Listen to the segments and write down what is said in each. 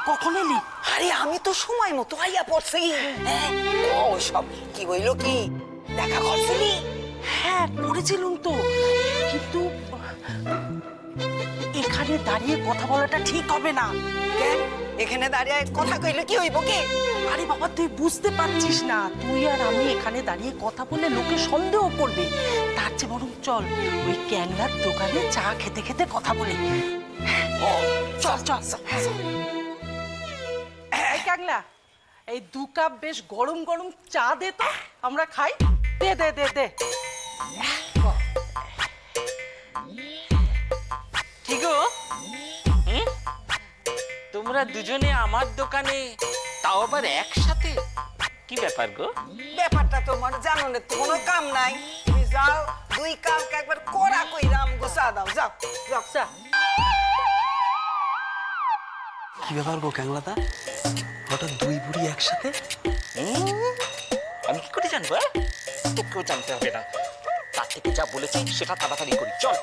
কখন এলি? আরে আমি তো সময় মতো আইয়া পড়ছি। সব কি হইল, কি দেখা করছিলি? হ্যাঁ করেছিলুম তো, কিন্তু এখানে দাঁড়িয়ে কথা বলাটা ঠিক হবে না। কেন? এখানে দাঁড়িয়ে কথা কইলে কি হইব কি? আরে বাবা তুই বুঝতে পারছিস না, তুই আর আমি এখানে দাঁড়িয়ে কথা বলে লোকে সন্দেহ করবে। তার চেয়ে বরং চল ওই ক্যাংলার দোকানে চা খেতে খেতে কথা বলি। চল চল। এই ক্যাংলা, এই 2 কাপ বেশ গরম গরম চা দে তো, আমরা খাই। দে দে দে দে। কি গো, তোমরা দুজনে আমার দোকানে, তাও আবার একসাথে? কি ব্যাপার গো? ব্যাপারটা তোমার জানো না, তো কোনো কাম নাই। তুমি যাও 2 কাপ একবার কোড়া কইরাম গোসা দাও, যাও যাও। কি ব্যাপার গো ক্যাংলাদা, হঠাৎ 2 বুড়ি একসাথে? আমি কি করে জানবো? তোকেও জানতে হবে না, তার থেকে যা বলেছি সেটা তাড়াতাড়ি করি, চল।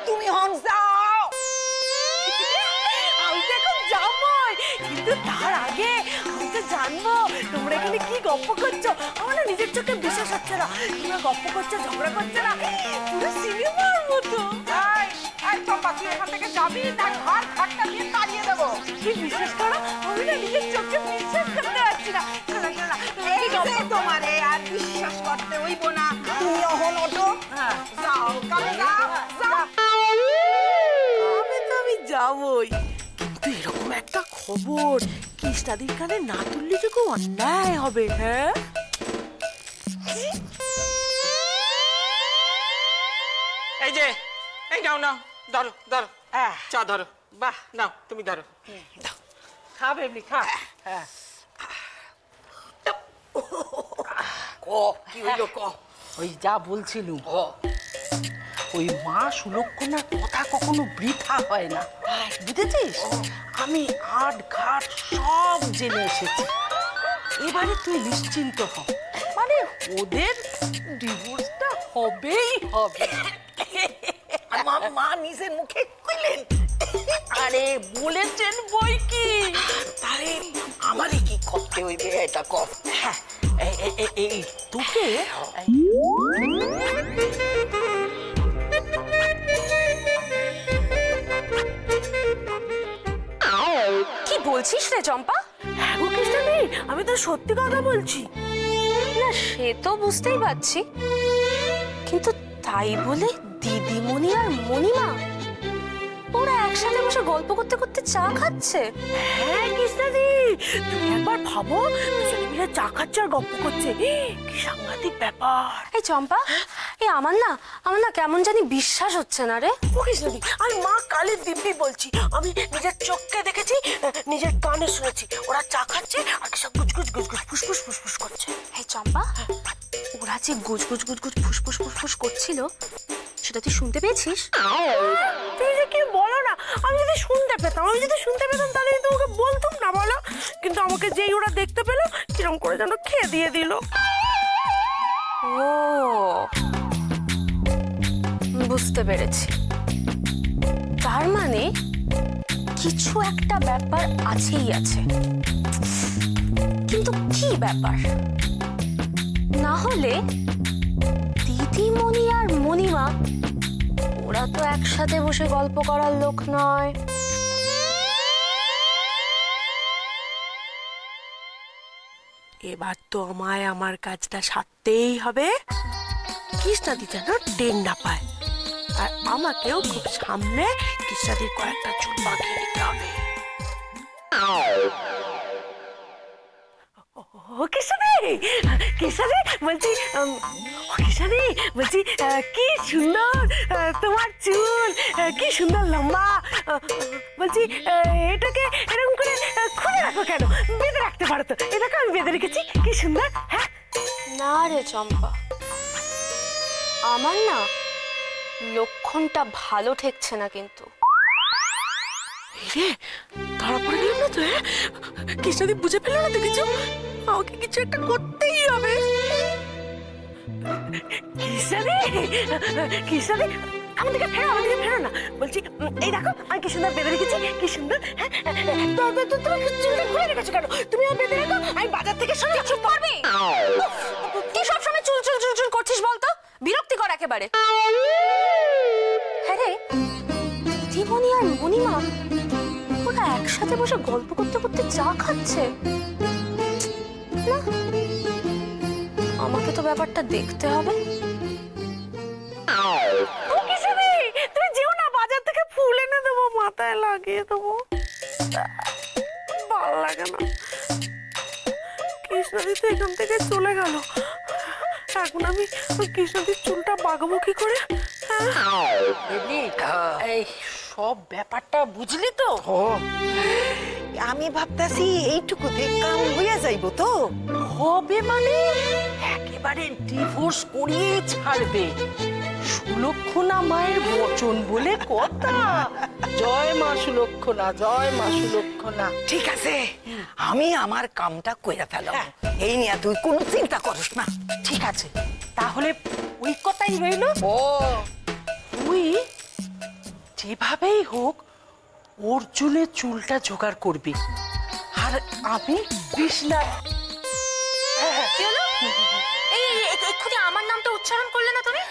তুমি হন যাও। আমি তো এখন যাবই, কিন্তু তার আগে আমি তো জানবো তোমরা এখানে কি গপ্প করছো। আমার না নিজের চোখে বিশ্বাস হচ্ছে না, তোমরা গপ্প করছো, ঝগড়া করছো না, পুরো সিনেমার মতো। এখান থেকে যাবি, তার ঘর ঘরটা দিয়ে তাড়িয়ে দেবো। কি বিশ্বাস করো, আমি না নিজের চোখে বিশ্বাস করতে পারছি না। তোমারে আর বিশ্বাস করতে হইব না, তুমি অহন ওঠো। যাও কামে যাও, যাও। আমি যাবই, কিন্তু এরকম একটা খবর কৃষ্ণাদির কানে না তুললে যে খুব অন্যায় হবে। হ্যাঁ এই যে, এই নাও নাও, ধরো ধরো, চা ধরো। বাহ, নাও তুমি ধরো। খা বেবলি খা। হ্যাঁ কি হইল ক? ওই যা বলছিলুম, ওই মা সুলক্ষণার কথা কখনো বৃথা হয় না, বুঝেছিস? আমি আট ঘাট সব জেনে এসেছি। এবারে তুই নিশ্চিন্ত হ, মানে ওদের ডিভোর্সটা হবেই হবে। মা নিজের মুখে কইলেন? আরে বলেছেন বই কি, তারে আমারই কি করতে হইবে এটা কর। হ্যাঁ এই তোকে কি বলছিস রে চম্পা? হ্যাঁ গো কৃষ্ণাদি, আমি তো সত্যি কথা বলছি। না সে তো বুঝতেই পারছি, কিন্তু তাই বলে দিদিমণি আর মণিমা ওরা একসাথে বসে গল্প করতে করতে চা খাচ্ছে? হ্যাঁ কৃষ্ণাদি, তুমি একবার ভাবো, দুজনে মিলে চা খাচ্ছে আর গল্প করছে, কি সাংঘাতিক ব্যাপার। এই চম্পা, আমার না কেমন জানি বিশ্বাস হচ্ছে না রে। ও কৃষ্ণাদি, আমি মা কালীর দিব্যি বলছি, আমি নিজের চোখকে দেখেছি, নিজের কানে শুনেছি, ওরা চা খাচ্ছে আর সব গুজগুজ গুজগুজ ফুসফুস ফুসফুস করছে। এই চম্পা, ওরা যে গুজগুজ গুজগুজ ফুসফুস ফুসফুস করছিল সেটা তুই শুনতে পেয়েছিস? তুই যে কি বলো না, আমি যদি শুনতে পেতাম তাহলে তোমাকে বলতাম না, বলো। কিন্তু আমাকে যেই ওরা দেখতে পেলো, কিরম করে যেন খেয়ে দিয়ে দিল। ও বুঝতে পেরেছি, তার মানে কিছু একটা ব্যাপার আছেই আছে, কিন্তু কি ব্যাপার? না হলে দিদিমণি আর মণিমা ওরা তো একসাথে বসে গল্প করার লোক নয়। এবার তো আমায় আমার কাজটা সারতেই হবে, কৃষ্ণাদি যেন টের না পায়, আর আমাকেও খুব সামনে কৃষ্ণাদির কয়েকটা চুল পাকিয়ে নিতে হবে। কিশানি বলছি কিশানি বলছি কি সুন্দর তোমার চুল, কি সুন্দর লম্বা। বলছি এটাকে এরকম করে খুলে রাখো কেন? বেঁধে রাখতে পারো তো। এটাকে আমি বেঁধে রেখেছি, কি সুন্দর। হ্যাঁ না রে চম্পা, আমার না লক্ষণটা ভালো ঠেকছে না কিন্তু। ধরা পড়ে গেলাম না তো? কৃষ্ণদীপ বুঝে ফেললো না তো কিছু? আমাকে কিছু একটা করতেই হবে। কৃষ্ণদীপ আমাদেরকে ফেরো না। বলছি এই দেখো আমি কি সুন্দর বেঁধে রেখেছি, কি সুন্দর। তুমি চুলটা খুলে রেখেছো কেন? তুমি আমার বেঁধে রেখো, আমি বাজার থেকে সরে চুপ করবি? তুই সবসময় চুল চুল চুল চুল করছিস বলতো? বিরক্তিকর একেবারে। হ্যাঁ রে, দিদিমণি আর মণিমা ওরা একসাথে বসে গল্প করতে করতে চা খাচ্ছে না। আমাকে তো ব্যাপারটা দেখতে হবে। তুমি যেও না, বাজার থেকে ফুল এনে দেবো, মাথায় লাগিয়ে দেবো। ভালো লাগে না। কৃষ্ণদীপ তো এখান থেকে চলে গেল, এখন আমি কৃষ্ণদীপ চুলটা বাগাবো কি করে? এই সব ব্যাপারটা বুঝলি তো? আমি ভাবতাছি এইটুকুতে কাম হইয়া যাইব তো। হবে মানে একেবারে ডিভোর্স করিয়ে ছাড়বে। সুলক্ষণা মায়ের বচন বলে কথা। জয় মা সুলক্ষণা, জয় মা সুলক্ষণা। ঠিক আছে, আমি আমার কামটা কইরা ফেলাম, এই নিয়ে তুই কোনো চিন্তা করিস না। ঠিক আছে, তাহলে ওই কথাই রইল। তুই যেভাবেই হোক অর্জুনের চুলটা জোগাড় করবি, আর আমি কৃষ্ণা। এক্ষুনি আমার নামটা উচ্চারণ করলে না তুমি?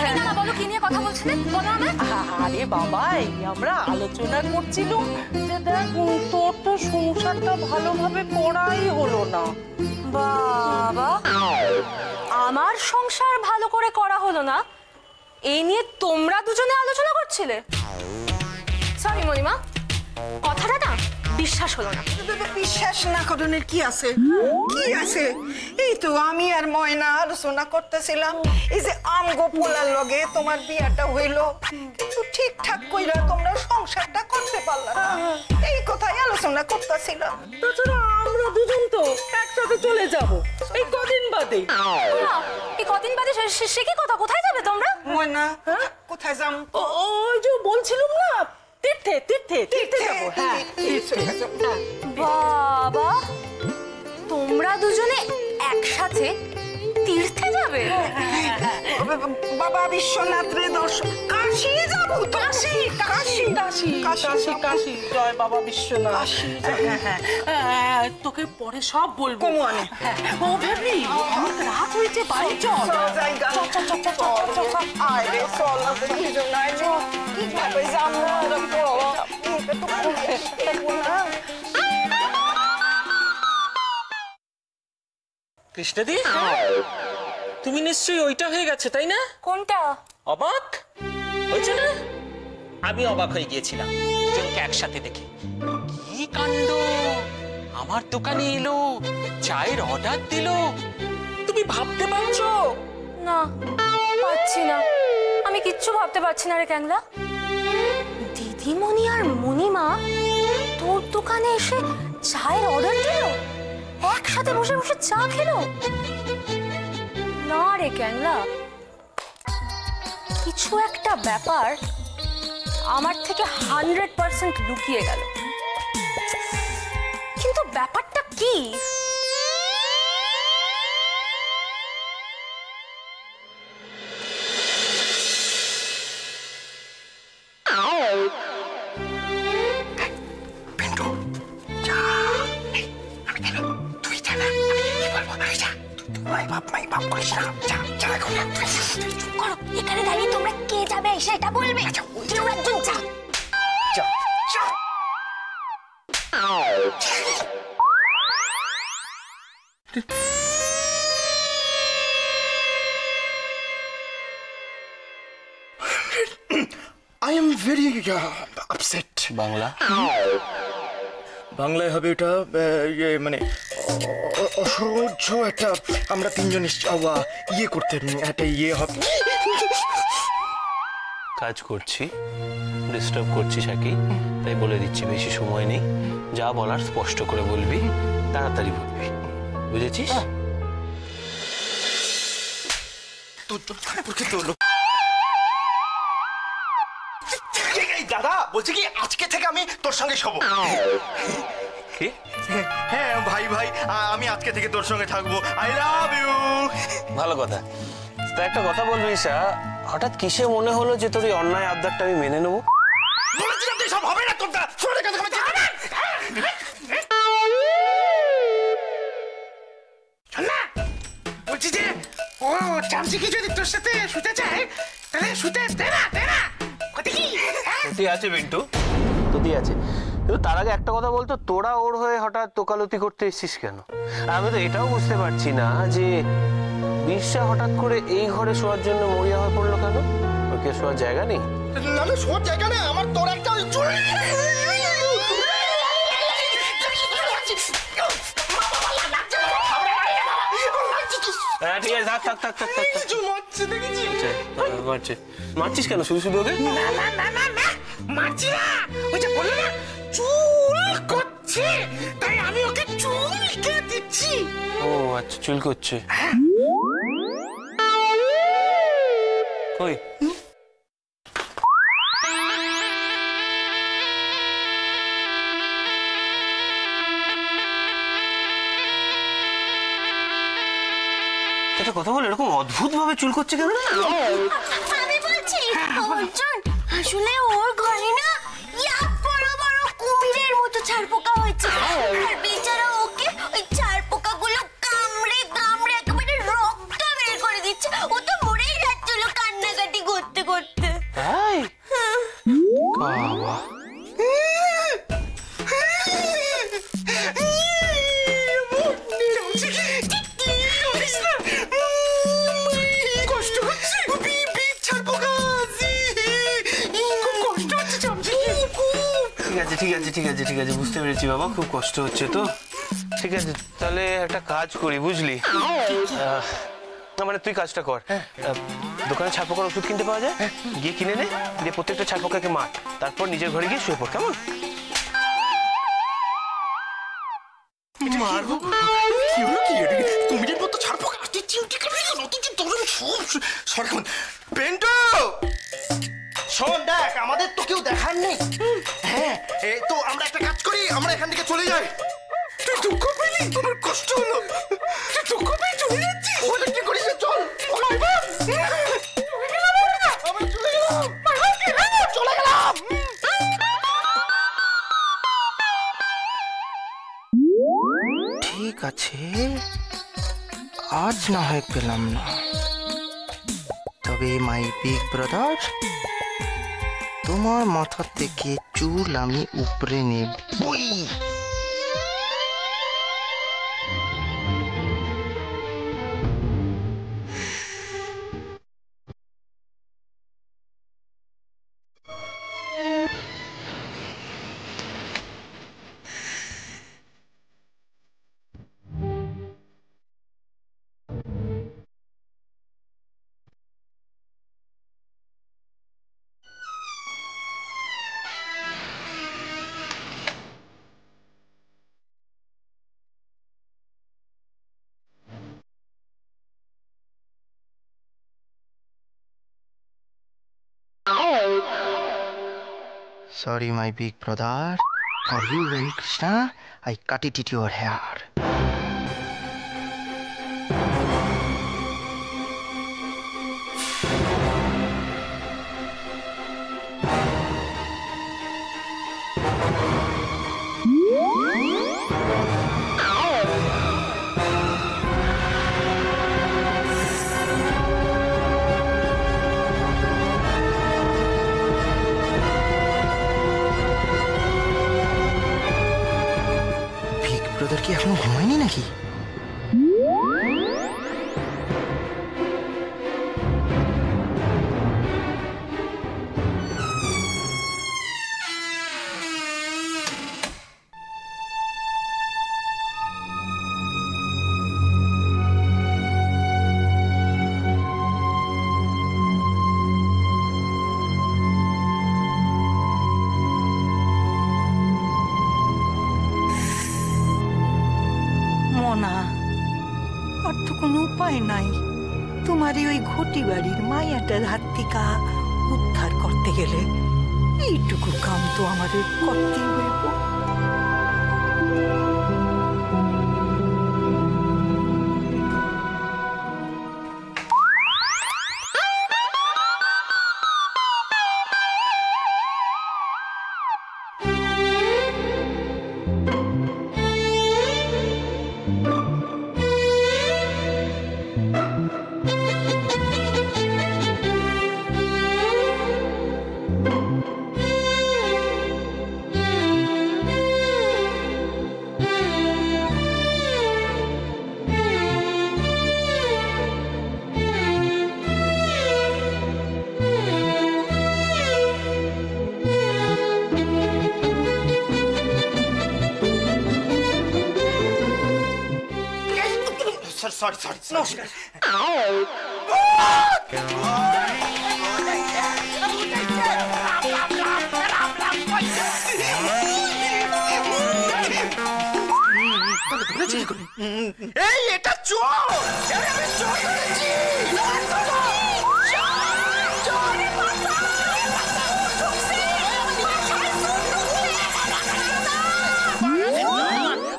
এই না, বলো কি নিয়ে কথা বলছিলে, বলো আমায়। আরে বাবা, এই আমরা আলোচনা করছিলাম যে দেখ তোর তো সংসারটা ভালোভাবে করাই হলো না। বাবা, আমার সংসার ভালো করে করা হলো না এই নিয়ে তোমরা দুজনে আলোচনা করছিলে? সরি মণিমা, কথাটা না বিশ্বাস হলো না। বিশ্বাস না করানোর কি আছে? কি আছে? এই তো আমি আর ময়না আলোচনা করতেছিলাম এই যে আমগো পোলার লগে তোমার বিয়াটা হইল, কিন্তু ঠিকঠাক কইরা তোমরা সংসারটা করতে পারলা না, এই কথাই আলোচনা করতেছিলাম। তাছাড়া আমরা দুজন তো একসাথে চলে যাব এই কদিন বাদে। এই কদিন বাদে সে কি কথা? কোথায় যাবে তোমরা? ময়না কোথায় যাম? ওই যে বলছিলাম না, তীর্থে তীর্থে তীর্থে যাবো। হ্যাঁ, বাবা, তোমরা দুজনে একসাথে তীর্থে যাবে? বাবা বিশ্বনাথ রে দর্শন, কাশী যাবো। কাশী কাশী কাশী কাশী কাশী, জয় বাবা বিশ্বনাথ। তোকে পরে সব বলবো। ও ভেবলি রাত হয়েছে, বাড়ি চল। কৃষ্ণদি, তুমি নিশ্চয়ই ওইটা হয়ে গেছে তাই না? কোনটা? অবাক হয়েছে না? আমি অবাক হয়ে গিয়েছিলাম দুজনকে একসাথে দেখে। কি কাণ্ড! আমার দোকানে এলো, চায়ের অর্ডার দিল। তুমি ভাবতে পারছো? না, পারছি না। আমি কিচ্ছু ভাবতে পারছি না রে ক্যাংলা। দিদিমণি আর মণিমা তোর দোকানে এসে চায়ের অর্ডার দিল, একসাথে বসে বসে চা খেলো। না রে ক্যাংলা, কিছু একটা ব্যাপার আমার থেকে 100% লুকিয়ে গেল। কিন্তু ব্যাপারটা কি? এখানে দাঁড়িয়ে তোমরা কে যাবে সেটা বলবে। কেউ একজন যা। I am very upset. Bangla বাংলায় হবে এটা মানে অসহ্য একটা আমরা তিনজন ইয়ে করতে একটা ইয়ে হবে। কাজ করছি, ডিস্টার্ব করছি শাকি, তাই বলে দিচ্ছি বেশি সময় নেই। যা বলার স্পষ্ট করে বলবি, তাড়াতাড়ি বলবি, বুঝেছিস? দাদা বলছি কি আজকে থেকে আমি তোর সঙ্গে শোবো। কি? হ্যাঁ ভাই ভাই আমি আজকে থেকে তোর সঙ্গে থাকবো। I love you. ভালো কথা। তা একটা কথা বলবি ঈশা, হঠাৎ কিসে মনে হলো যে তোর এই অন্যায় আবদারটা আমি মেনে নেবো? বলেছিলাম তুই সব হবে না তোর দ্বারা। শোনে কথা আমি জানি না। শোন না, বলছি যে ও চামচিকি যদি তোর সাথে শুতে চায় তাহলে শুতে দে না কথা কি? সত্যি আছে বিন্টু, সত্যি আছে। কিন্তু তার আগে একটা কথা বলতো, তোরা ওর হয়ে হঠাৎ তোকালতি করতে এসেছিস কেন? আর আমি তো এটাও বুঝতে পারছি না যে বিশ্বা হঠাৎ করে এই ঘরে শোয়ার জন্য মরিয়া হয়ে পড়লো কেন? ওর কি শোয়ার জায়গা নেই? না না শোয়ার জায়গা নেই, আমার তোর একটা ওই চুল। হ্যাঁ ঠিক আছে, থাক থাক থাক থাক থাক। কিছু মারছে দেখেছি? মারছিস কেন শুধু শুধু ওকে? না না না না না মারছি না, ওই যে বললো না চুল করছে, তাই আমি ওকে চুল কে দিচ্ছি। ও আচ্ছা, চুল করছে। কই? একটা কথা বল, এরকম অদ্ভুত ভাবে চুল করছে কেন? আমি বলছি অর্জুন, আসলে ওর ঘরে না বড় বড় কুমিরের মতো ছারপোকা হয়েছে, আর বেচারা ওকে ওই ছারপোকাগুলো কামড়ে কামড়ে একেবারে রক্ত বের করে দিচ্ছে। ও তো মরেই যাচ্ছিল কান্নাকাটি করতে করতে। তাই? বাবা, কষ্ট হচ্ছে, ঠিক আছে ঠিক আছে ঠিক আছে ঠিক আছে, বুঝতে পেরেছি বাবা, খুব কষ্ট হচ্ছে তো। ঠিক আছে, তাহলে একটা কাজ করি বুঝলি, না মানে তুই কাজটা কর, দোকানে ছারপোকার ওষুধ কিনতে পাওয়া যায়, গিয়ে কিনে নে, দিয়ে প্রত্যেকটা ছারপোকাকে মার, তারপর নিজের ঘরে গিয়ে শুয়ে পড়, কেমন? মারবো কি হলো? কি কুমিরের মতো ছাড়বো? তুই চিমটি কাটবি কেন? তুই তোর সব সরকার পেন্টো শোন, দেখ আমাদের তো কেউ দেখার নেই। হ্যাঁ তো আমরা একটা কাজ করি, আমরা এখান থেকে চলে যাই। তুই দুঃখ পেলি? তোমার কষ্ট হলো, তুই দুঃখ পেয়ে চলে যাচ্ছিস? ওটা কি করিস? চল আমরা চলে গেলাম, চলে গেলাম। ঠিক আছে, আজ না হয় পেলাম না, তবে মাই বিগ ব্রাদার তোমার মাথা থেকে চুল আমি উপরে নেবই। Sorry, my big brother. For you and Krishna, I cut it your hair. Brother কি এখনো ঘুমায়নি নাকি? কোনো উপায় নাই। তোমারই ওই ঘটি বাড়ির মায়াটার হাত থেকে উদ্ধার করতে গেলে এইটুকু কাম তো আমাদের করতেই হইব। সরি সরি নমস্কার। এই এটা চোর! আমি চোর ধরেছি!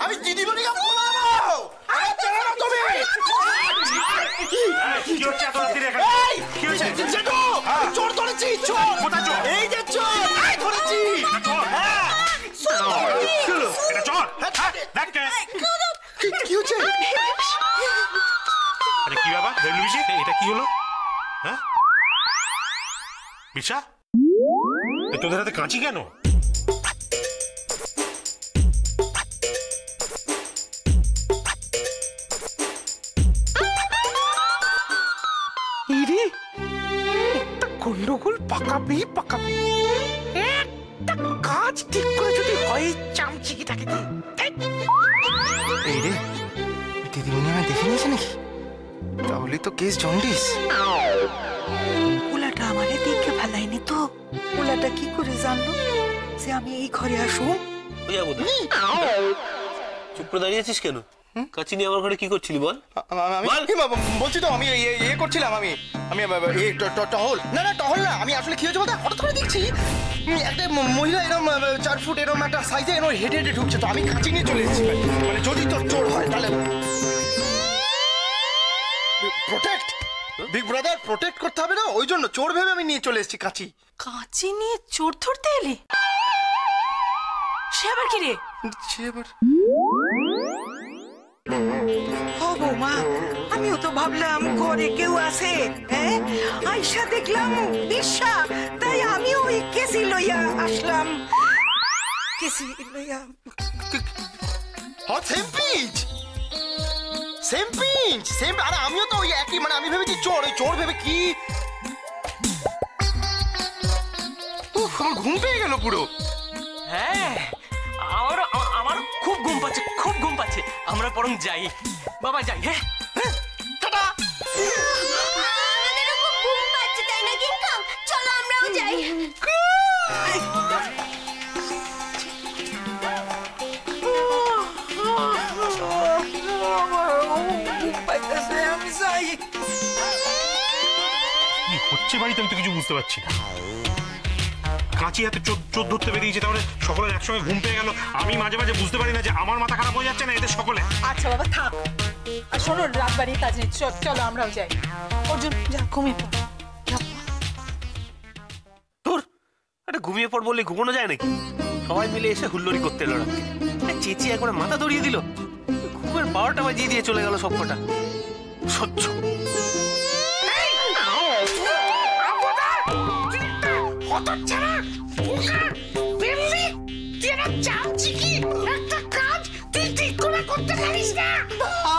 আমি দিদিমণিকে বলাবো! আরে চলো না তুমি! কি হচ্ছে এত রাত্রিরে এখানে? এই! কি হয়েছে? জেঠু! চোর ধরেছি! চোর! কোথায় চোর? এই যে চোর! এই ধরেছি! চোর? হ্যাঁ! কি হলো? এটা চোর? হ্যাঁ? দেখ কে? কি হচ্ছে? আরে কি বাবা দেবলুবিশি এটা কি হলো? হ্যাঁ বিশা তোদের হাতে কাঁচি কেন? ইরে একটা গন্ডগোল পাকাবেই পাকাবে। একটা কাজ ঠিক করে যদি হয় চামচিকিটাকে দিয়ে। এই রে দিদিমণি আমায় দেখে নিয়েছে নাকি? তাহলে তো কেস জন্ডিস। ওলাটা আমারে দেখে ফেলাইনি তো? ওলাটা কি করে জানলো যে আমি এই ঘরে আসুম? চুপ করে দাঁড়িয়ে আছিস কেন? কাচি নিয়ে আমার ঘরে কি করছিলি বল? বলছি তো আমি ইয়ে করছিলাম। আমি টহল না টহল না। আমি আসলে কি হয়েছে বলতে হঠাৎ করে দেখছি একটা মহিলা এরকম 4 ফুট এরকম একটা সাইজে এরকম হেঁটে হেঁটে ঢুকছে। তো আমি কাঁচি নিয়ে চলে এসেছি। মানে যদি তোর চোর হয় তাহলে প্রোটেক্ট বিগ ব্রাদার প্রোটেক্ট করতে হবে না, ওই জন্য চোর ভেবে আমি নিয়ে চলে এসেছি কাঁচি। কাঁচি নিয়ে চোর ধরতে এলি? সে আবার কি রে? ও বৌমা, আমিও তো ভাবলাম ঘরে কেউ আছে। হ্যাঁ, আইসা দেখলাম বিশা, তাই আমিও ওই কেসি লইয়া আসলাম। কেসি লইয়া same pinch same pinch same. আরে আমিও তো ওই একই, মানে আমি ভেবেছি চোর। ওই চোর ভেবে কি আমার ঘুম পেয়ে গেল পুরো। হ্যাঁ আমার খুব ঘুম পাচ্ছে, খুব ঘুম পাচ্ছে। আমরা বরং যাই বাবা, যাই। হ্যাঁ আমাদেরও খুব ঘুম পাচ্ছে, তাই না কিংকং? চলো আমরাও যাই। আমি যাই। কি হচ্ছে বাড়িতে আমি তো কিছু বুঝতে পারছি না। কাঁচি হাতে চোর ধরতে বেরিয়েছে, তাহলে সকলের একসঙ্গে ঘুম পেয়ে গেল। আমি মাঝে মাঝে বুঝতে পারি না যে আমার মাথা খারাপ হয়ে যাচ্ছে না এদের সকলে। আচ্ছা বাবা থাক, আর শোনো রাত বাড়ির কাজ নেই, চলো আমরাও যাই। অর্জুন যা ঘুমিয়ে পড়। তোর একটা ঘুমিয়ে পড় বললে ঘুমানো যায় নাকি? সবাই মিলে এসে হুল্লোড়ি করতে এলো রাত্রে। চেঁচিয়ে একবার মাথা ধরিয়ে দিল। ঘুমের 12টা বাজিয়ে দিয়ে চলে গেল সব কটা। সহ্য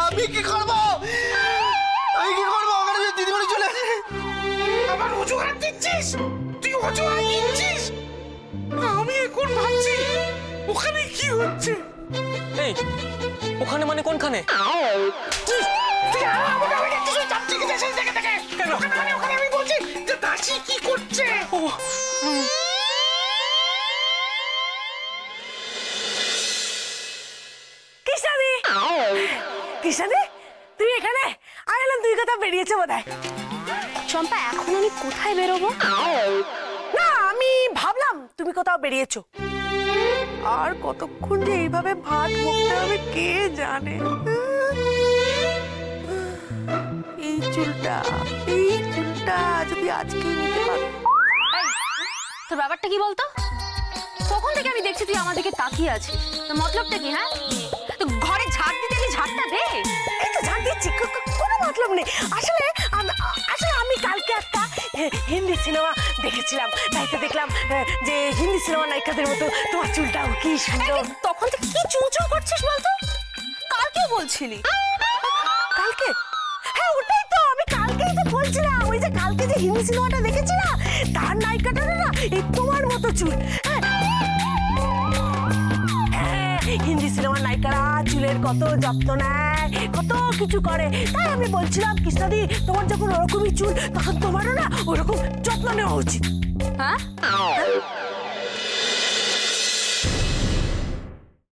আমি কি করবো? আমি কি করবো? ওখানে যে দিদিমণি চলে আসে আবার অজুহাত দিচ্ছিস। তুই অজুহাত দিচ্ছিস। আমি এখন ভাবছি ওখানে কি হচ্ছে। এই ওখানে মানে কোনখানে? আমি বলছি যে দাসী কি করছে। কিষানি, কিষানি তুই এখানে? কোথাও বেরিয়েছো বোধহয়। চম্পা, এখন আমি কোথায় বেরোবো? না, আমি ভাবলাম তুমি কোথাও বেরিয়েছো। আর কতক্ষণ যে এইভাবে ভাত বকতে হবে কে জানে। এই চুলটা যদি আজকে নিতে পারো। তোর ব্যাপারটা কি বলতো? তখন থেকে আমি দেখছি তুই আমার দিকে তাকিয়ে আছিস, তো মতলবটা কি? হ্যাঁ, তো ঘরে ঝাড় দিতে গেলে ঝাড়টা দে। এই তো ঝাড় দিচ্ছি, কোনো মতলব নেই। আসলে আমি কালকে একটা হিন্দি সিনেমা দেখেছিলাম, তাই তো দেখলাম যে হিন্দি সিনেমা নায়িকাদের মতো তোমার চুলটাও কি সুন্দর। তখন থেকে কি চুলচুল করছিস বলতো? কালকেও বলছিলি। কালকে? হ্যাঁ, ওটাই তো আমি কালকেই তো বলছিলাম। ওই যে কালকে যে হিন্দি সিনেমাটা দেখেছি না, তার নায়িকাটা না এই তোমার মতো চুল। হ্যাঁ, হিন্দি সিনেমার নায়িকারা চুলের কত যত্ন নেয়, কত কিছু করে। তাই আমি বলছিলাম কৃষ্ণাদি, তোমার যখন ওরকমই চুল, তখন তোমারও না ওরকম যত্ন নেওয়া উচিত। হ্যাঁ,